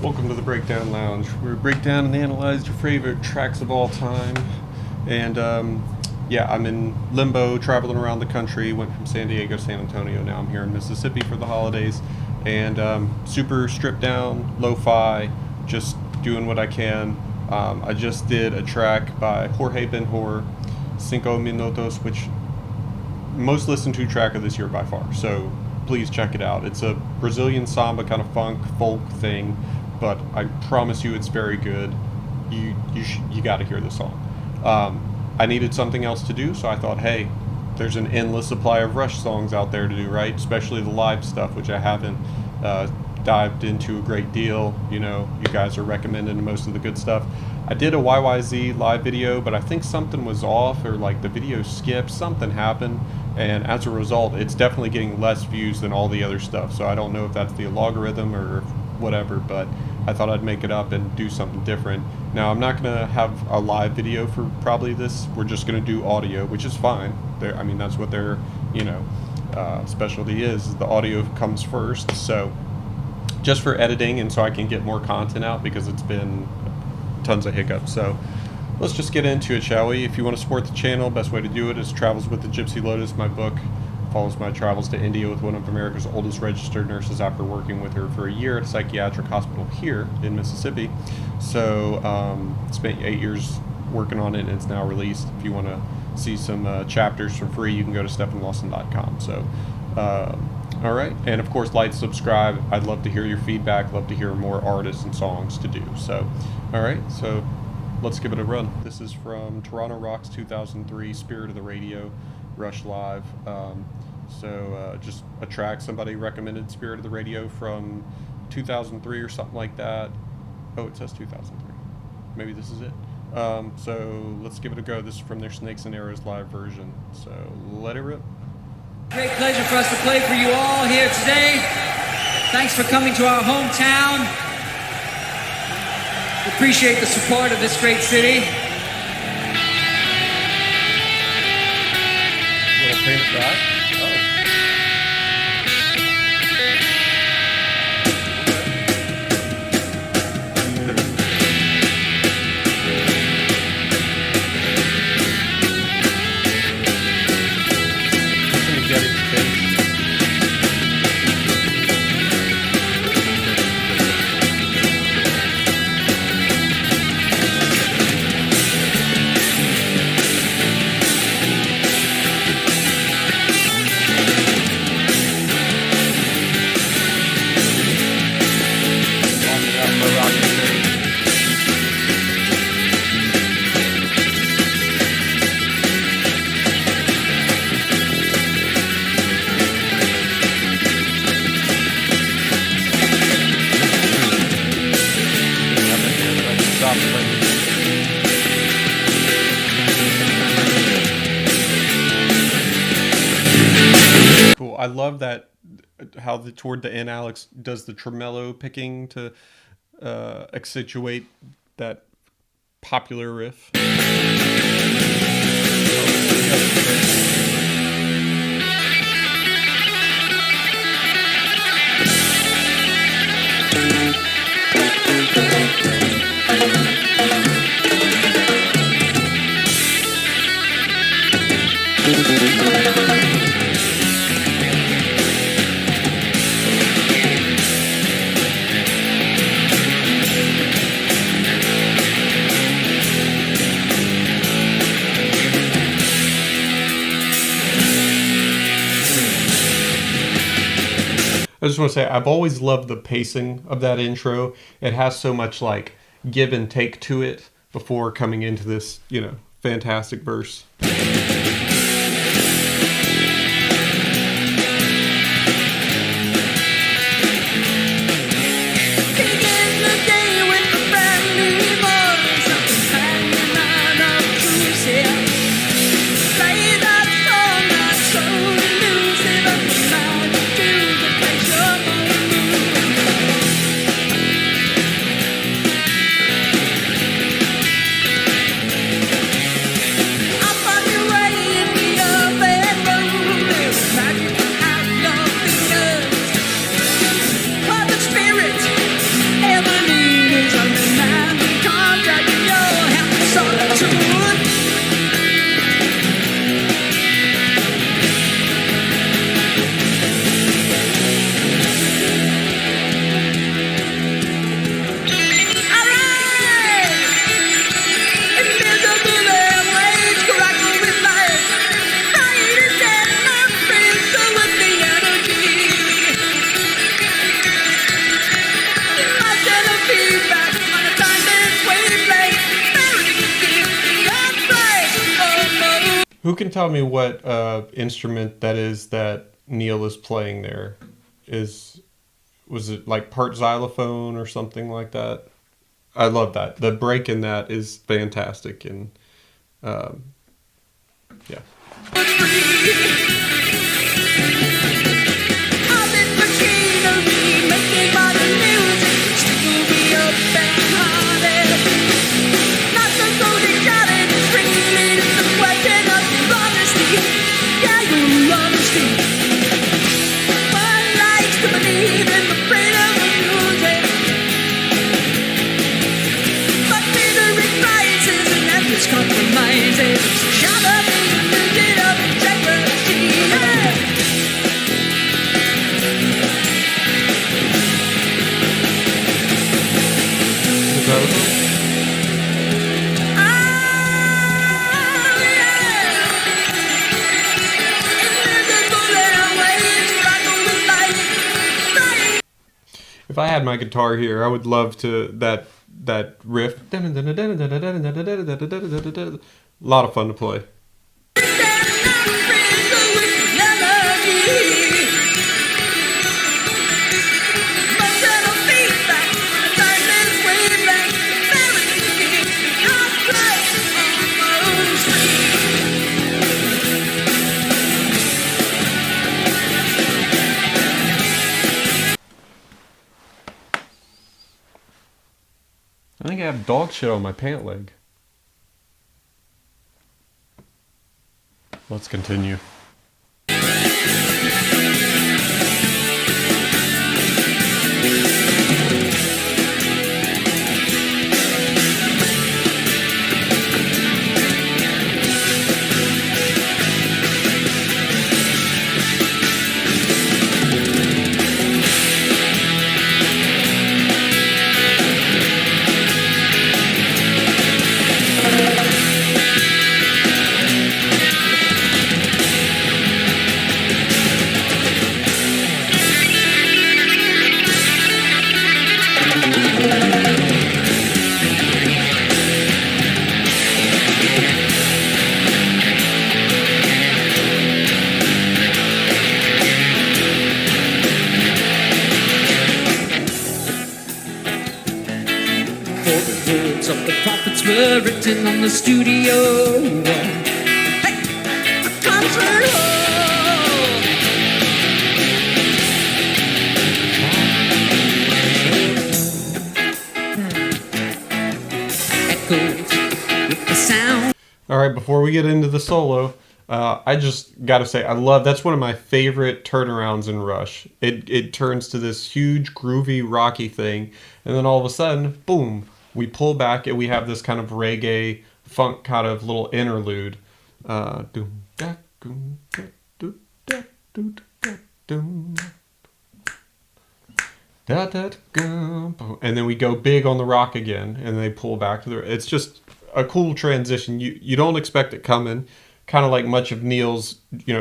Welcome to the Breakdown Lounge, where we break down and analyze your favorite tracks of all time. And yeah, I'm in limbo, traveling around the country. Went from San Diego to San Antonio. Now I'm here in Mississippi for the holidays. And super stripped down, lo-fi, just doing what I can. I just did a track by Jorge Ben-Hur, Cinco Minutos, which most listened to track of this year by far. So please check it out. It's a Brazilian samba kind of funk folk thing, but I promise you it's very good. You got to hear this song. I needed something else to do, so I thought, hey, there's an endless supply of Rush songs out there to do, right? Especially the live stuff, which I haven't dived into a great deal. You know, you guys are recommending most of the good stuff. I did a YYZ live video, but I think something was off, or like the video skipped, something happened, and as a result, it's definitely getting less views than all the other stuff. So I don't know if that's the algorithm or whatever, but I thought I'd make it up and do something different. Now, I'm not going to have a live video for probably this. We're just going to do audio, which is fine. I mean, that's what their, specialty is. The audio comes first. So just for editing and so I can get more content out, because it's been tons of hiccups. So let's just get into it, shall we? If you want to support the channel, best way to do it is Travels with the Gypsy Lotus. My book follows my travels to India with one of America's oldest registered nurses after working with her for a year at a psychiatric hospital here in Mississippi. So spent 8 years working on it, and it's now released. If you want to see some chapters for free, you can go to stefanlawson.com. So all right, and of course, like, subscribe. I'd love to hear your feedback, love to hear more artists and songs to do. So all right, so let's give it a run. This is from Toronto Rocks 2003, Spirit of the Radio, Rush Live. Just a track somebody recommended, Spirit of the Radio from 2003 or something like that. Oh, it says 2003. Maybe this is it. So let's give it a go. This is from their Snakes and Arrows live version. So let it rip. Great pleasure for us to play for you all here today. Thanks for coming to our hometown. We appreciate the support of this great city. Little painted dot. Oh. Cool. I love that how toward the end Alex does the tremolo picking to accentuate that popular riff. I just want to say, I've always loved the pacing of that intro. It has so much like give and take to it before coming into this, fantastic verse. I thought you Who can tell me what instrument that is that Neil is playing there? Was it like part xylophone or something like that? I love that. The break in that is fantastic, and um, yeah. If I had my guitar here, I would love to that riff. A lot of fun to play. I think I have dog shit on my pant leg. Let's continue. Of the prophets were written on the studio wall. Hey, a concert hall. Echoes with the sound. All right, before we get into the solo, I just got to say, that's one of my favorite turnarounds in Rush. It turns to this huge, groovy, rocky thing, and then all of a sudden, boom, we pull back and we have this kind of reggae, funk kind of little interlude. And then we go big on the rock again, and they pull back to the. It's just a cool transition. You don't expect it coming. Kind of like much of Neil's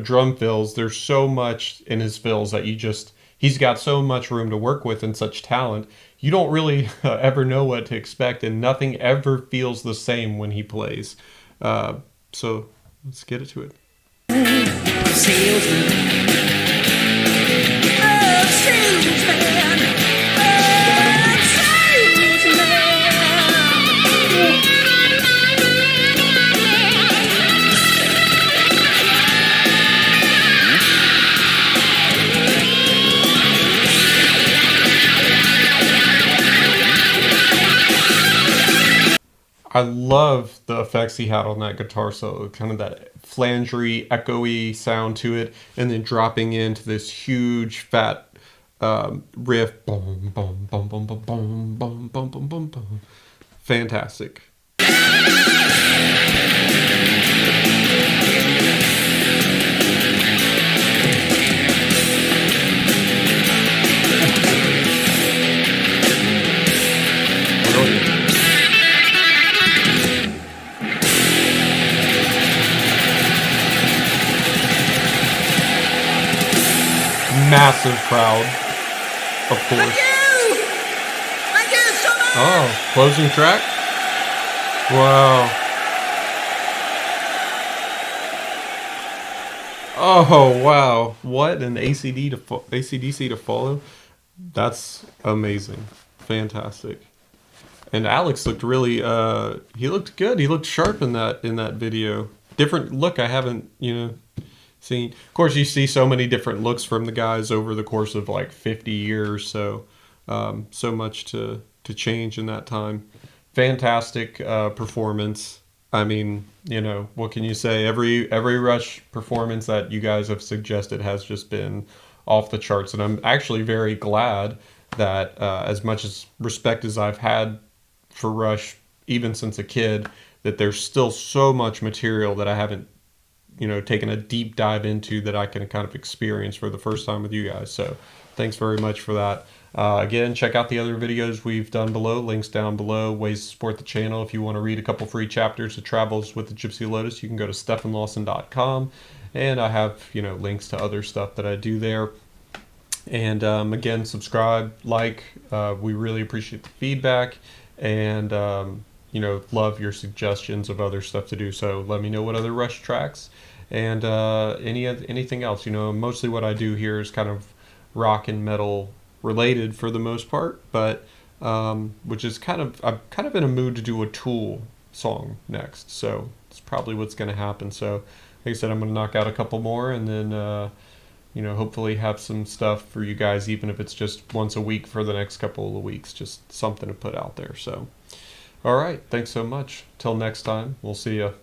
drum fills. There's so much in his fills that he's got so much room to work with and such talent. You don't really ever know what to expect, and nothing ever feels the same when he plays. So let's get into it. I love the effects he had on that guitar solo, kind of that flangery, echoey sound to it, and then dropping into this huge, fat riff. Boom, boom, boom, boom, boom, boom, boom, boom, boom, boom, boom. Fantastic. Massive crowd, of course. Thank you! Thank you so much! Oh, closing track? Wow. Oh wow! What an ACDC to follow. That's amazing, fantastic. And Alex looked really. He looked good. He looked sharp in that video. Different look I haven't seen. Of course, you see so many different looks from the guys over the course of like 50 years. So so much to change in that time. Fantastic performance. I mean, what can you say? Every Rush performance that you guys have suggested has just been off the charts, and I'm actually very glad that as much as respect as I've had for Rush, even since a kid, that there's still so much material that I haven't taken a deep dive into that I can kind of experience for the first time with you guys. So thanks very much for that. Again, check out the other videos we've done below, links down below, ways to support the channel. If you want to read a couple free chapters of Travels with the Gypsy Lotus, you can go to stefanlawson.com, and I have links to other stuff that I do there. And again, subscribe, like. We really appreciate the feedback, and love your suggestions of other stuff to do. So let me know what other Rush tracks and anything else. Mostly what I do here is kind of rock and metal related for the most part, but which is I'm kind of in a mood to do a Tool song next. So it's probably what's going to happen. So like I said, I'm going to knock out a couple more, and then hopefully have some stuff for you guys, even if it's just once a week for the next couple of weeks, just something to put out there. So, all right. Thanks so much. Till next time, we'll see you.